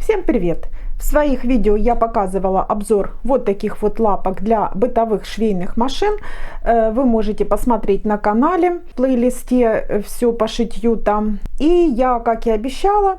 Всем привет! В своих видео я показывала обзор вот таких вот лапок для бытовых швейных машин. Вы можете посмотреть на канале, в плейлисте «Все по шитью» там. И я, как и обещала,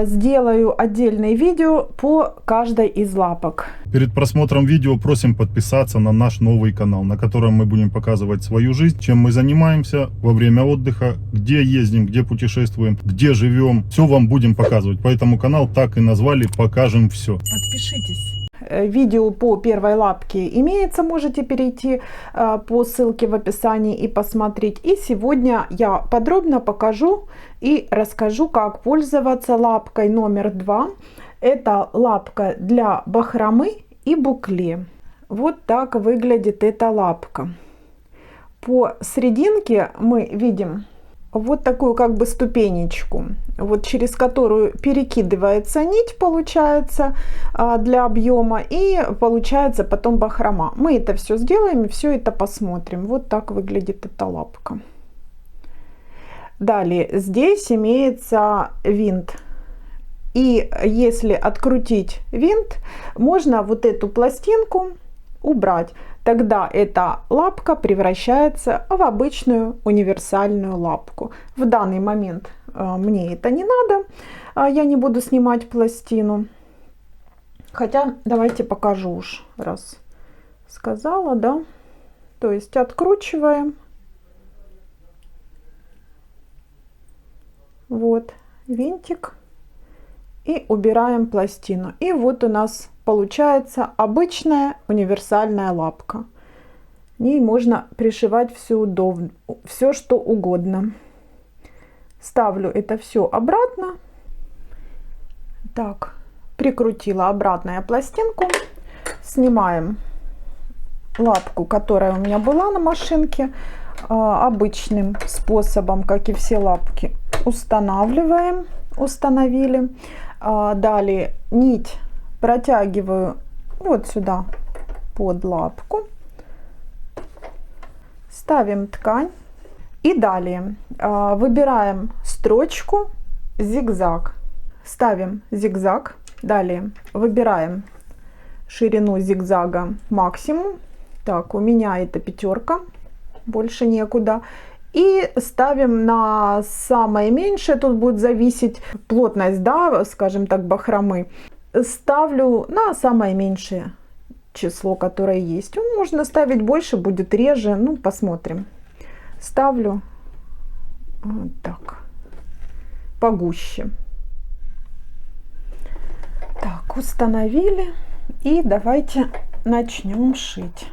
сделаю отдельное видео по каждой из лапок. Перед просмотром видео просим подписаться на наш новый канал, на котором мы будем показывать свою жизнь, чем мы занимаемся во время отдыха, где ездим, где путешествуем, где живем. Все вам будем показывать. Поэтому канал так и назвали «Покажем все». Подпишитесь. Видео по первой лапке имеется, можете перейти по ссылке в описании и посмотреть. И сегодня я подробно покажу и расскажу, как пользоваться лапкой номер 2. Это лапка для бахромы и букле. Вот так выглядит эта лапка. По серединке мы видим вот такую как бы ступенечку, вот через которую перекидывается нить, получается, для объема, и получается потом бахрома. Мы это все сделаем и все это посмотрим. Вот так выглядит эта лапка. Далее здесь имеется винт. И если открутить винт, можно вот эту пластинку убрать. Тогда эта лапка превращается в обычную универсальную лапку. В данный момент мне это не надо. Я не буду снимать пластину. Хотя давайте покажу уж, раз сказала, да. То есть откручиваем. Вот винтик. И убираем пластину. И вот у нас получается обычная универсальная лапка. В ней можно пришивать все что угодно. Ставлю это все обратно. Так, прикрутила обратно я пластинку. Снимаем лапку, которая у меня была на машинке. Обычным способом, как и все лапки, устанавливаем. Установили. Далее нить протягиваю вот сюда под лапку, ставим ткань и далее выбираем строчку зигзаг, ставим зигзаг, далее выбираем ширину зигзага максимум. Так, у меня это 5, больше некуда. И ставим на самое меньшее, тут будет зависеть плотность, да, скажем так, бахромы. Ставлю на самое меньшее число, которое есть. Можно ставить больше, будет реже, ну, посмотрим. Ставлю вот так, погуще. Так, установили. И давайте начнем шить.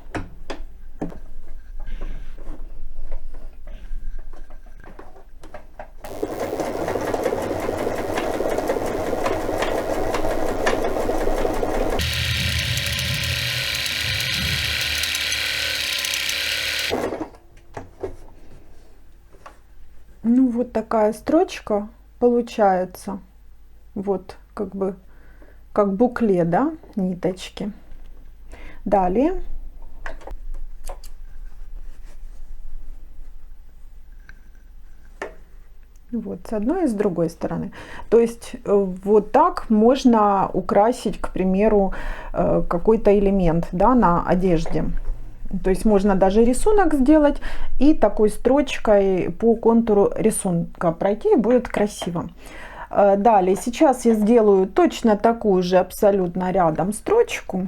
Ну, вот такая строчка получается. Вот, как бы, как букле, да, ниточки. Далее. Вот, с одной и с другой стороны. То есть, вот так можно украсить, к примеру, какой-то элемент, да, на одежде. То есть можно даже рисунок сделать и такой строчкой по контуру рисунка пройти, и будет красиво. Далее, сейчас я сделаю точно такую же абсолютно рядом строчку,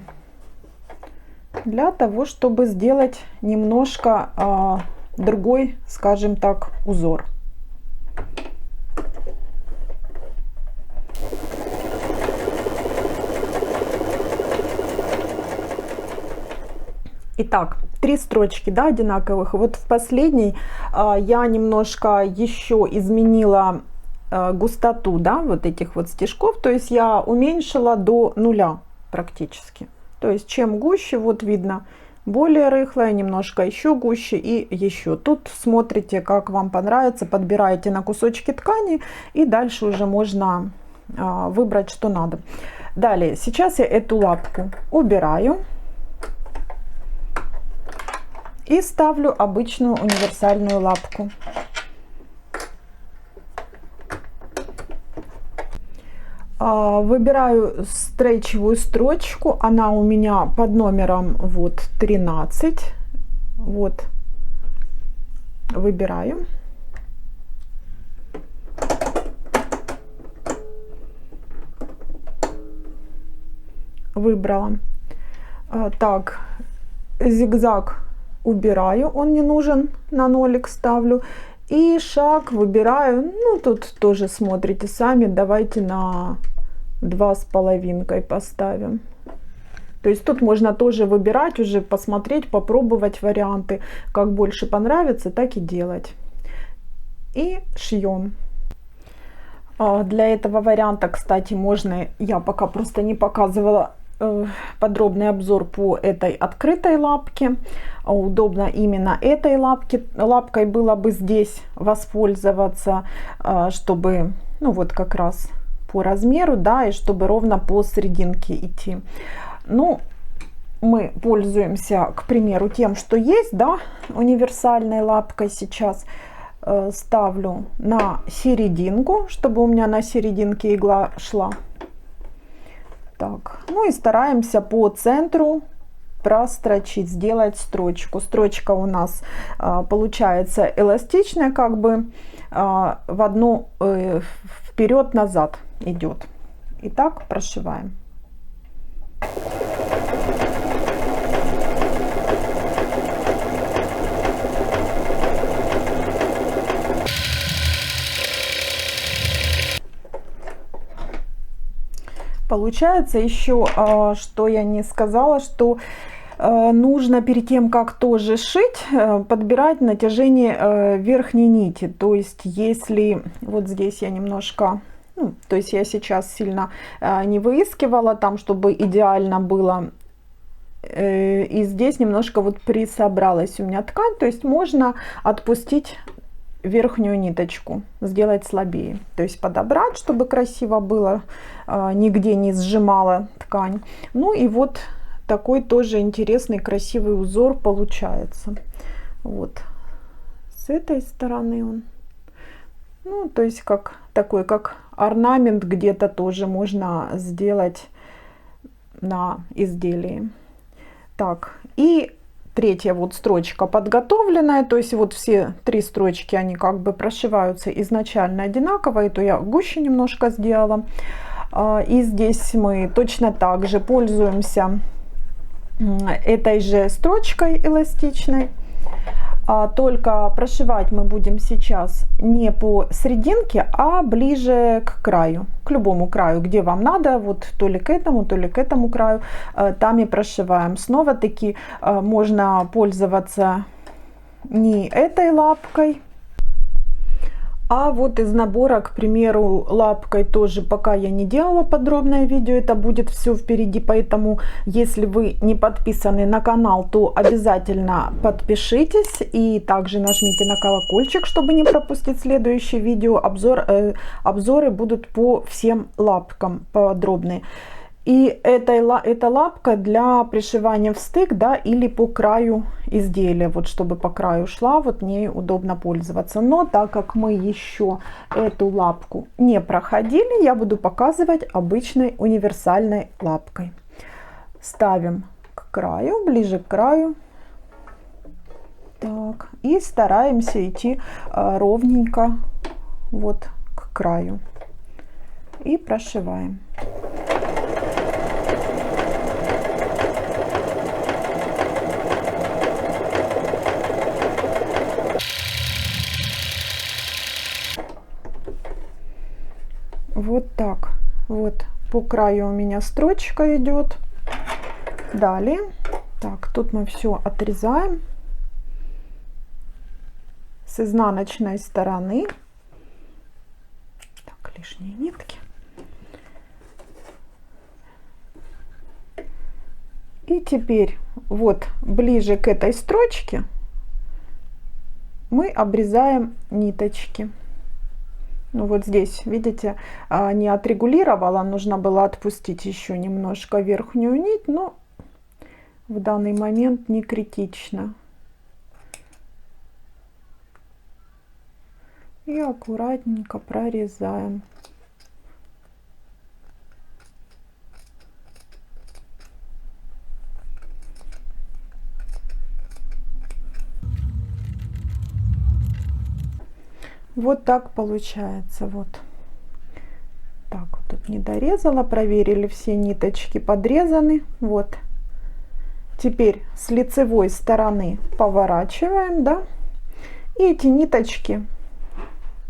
для того, чтобы сделать немножко другой, скажем так, узор. Итак, 3 строчки, да, одинаковых. Вот в последней я немножко еще изменила густоту, да, вот этих вот стежков. То есть я уменьшила до 0 практически. То есть чем гуще, вот видно, более рыхлая, немножко еще гуще и еще. Тут смотрите, как вам понравится, подбираете на кусочки ткани, и дальше уже можно выбрать, что надо. Далее, сейчас я эту лапку убираю. И ставлю обычную универсальную лапку. Выбираю стрейчевую строчку, она у меня под номером вот 13, вот, выбираю. Выбрала. Так, зигзаг убираю, он не нужен, на нолик ставлю. И шаг выбираю, ну тут тоже смотрите сами, давайте на 2,5 поставим. То есть тут можно тоже выбирать, уже посмотреть, попробовать варианты, как больше понравится, так и делать. И шьем. Для этого варианта, кстати, можно, я пока просто не показывала подробный обзор по этой открытой лапке. Удобно именно этой лапкой было бы здесь воспользоваться, чтобы, ну вот как раз по размеру, да, и чтобы ровно по серединке идти. Ну, мы пользуемся, к примеру, тем, что есть, да, универсальной лапкой сейчас. Ставлю на серединку, чтобы у меня на серединке игла шла. Так, ну и стараемся по центру прострочить, сделать строчку. Строчка у нас получается эластичная, как бы в одну вперед-назад идет. Итак, прошиваем. Получается еще, что я не сказала, что нужно перед тем, как тоже шить, подбирать натяжение верхней нити. То есть, если вот здесь я немножко, ну, то есть я сейчас сильно не выискивала там, чтобы идеально было. И здесь немножко вот присобралась у меня ткань, то есть можно отпустить верхнюю ниточку, сделать слабее, то есть подобрать, чтобы красиво было, нигде не сжимала ткань. Ну и вот такой тоже интересный красивый узор получается. Вот с этой стороны он, ну то есть как такой, как орнамент где-то тоже можно сделать на изделии. Так, и третья вот строчка подготовленная, то есть вот все три строчки, они как бы прошиваются изначально одинаково, это я гуще немножко сделала. И здесь мы точно так же пользуемся этой же строчкой эластичной, только прошивать мы будем сейчас не по серединке, а ближе к краю, к любому краю, где вам надо, вот то ли к этому краю, там и прошиваем. Снова таки можно пользоваться не этой лапкой, а вот из набора, к примеру, лапкой тоже пока я не делала подробное видео, это будет все впереди, поэтому если вы не подписаны на канал, то обязательно подпишитесь и также нажмите на колокольчик, чтобы не пропустить следующее видео. Обзоры будут по всем лапкам подробные. И эта лапка для пришивания в стык, да, или по краю изделия, вот чтобы по краю шла, вот мне удобно пользоваться. Но так как мы еще эту лапку не проходили, я буду показывать обычной универсальной лапкой. Ставим к краю, ближе к краю. Так, и стараемся идти ровненько вот к краю. И прошиваем. Вот так. Вот по краю у меня строчка идет. Далее. Так, тут мы все отрезаем с изнаночной стороны. Так, лишние нитки. И теперь вот ближе к этой строчке мы обрезаем ниточки. Ну вот здесь, видите, не отрегулировала, нужно было отпустить еще немножко верхнюю нить, но в данный момент не критично. И аккуратненько прорезаем. Вот так получается. Вот. Так, вот тут не дорезала, проверили, все ниточки подрезаны. Вот. Теперь с лицевой стороны поворачиваем, да, и эти ниточки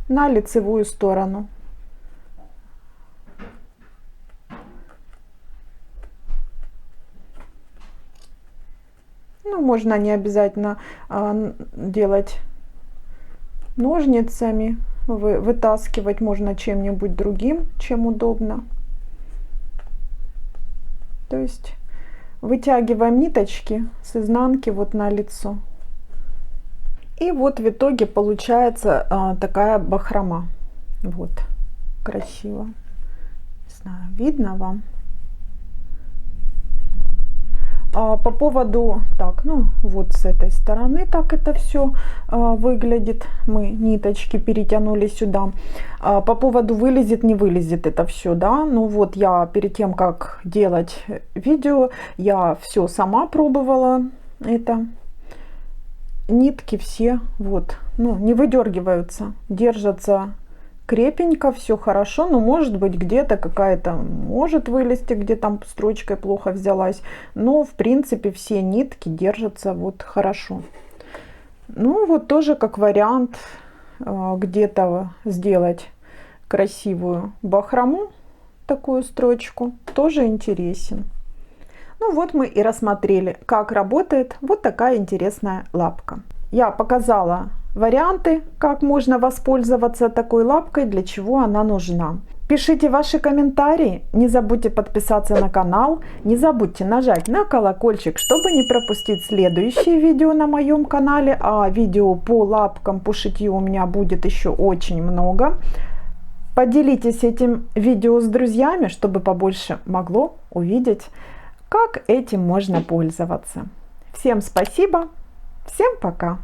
на лицевую сторону. Ну, можно не обязательно делать ножницами, вытаскивать можно чем-нибудь другим, чем удобно. То есть вытягиваем ниточки с изнанки вот на лицо. И вот в итоге получается такая бахрома. Вот, красиво. Не знаю, видно вам? По поводу, так, ну вот с этой стороны так это все выглядит. Мы ниточки перетянули сюда. По поводу вылезет, не вылезет это все, да. Ну вот я перед тем, как делать видео, я все сама пробовала это. Нитки все вот, ну, не выдергиваются, держатся крепенько, все хорошо, но может быть где-то какая-то может вылезти, где там строчкой плохо взялась, но в принципе все нитки держатся вот хорошо. Ну вот тоже как вариант где-то сделать красивую бахрому, такую строчку, тоже интересен. Ну вот мы и рассмотрели, как работает вот такая интересная лапка. Я показала варианты, как можно воспользоваться такой лапкой, для чего она нужна. Пишите ваши комментарии, не забудьте подписаться на канал, не забудьте нажать на колокольчик, чтобы не пропустить следующие видео на моем канале, а видео по лапкам, по шитью у меня будет еще очень много. Поделитесь этим видео с друзьями, чтобы побольше могло увидеть, как этим можно пользоваться. Всем спасибо, всем пока!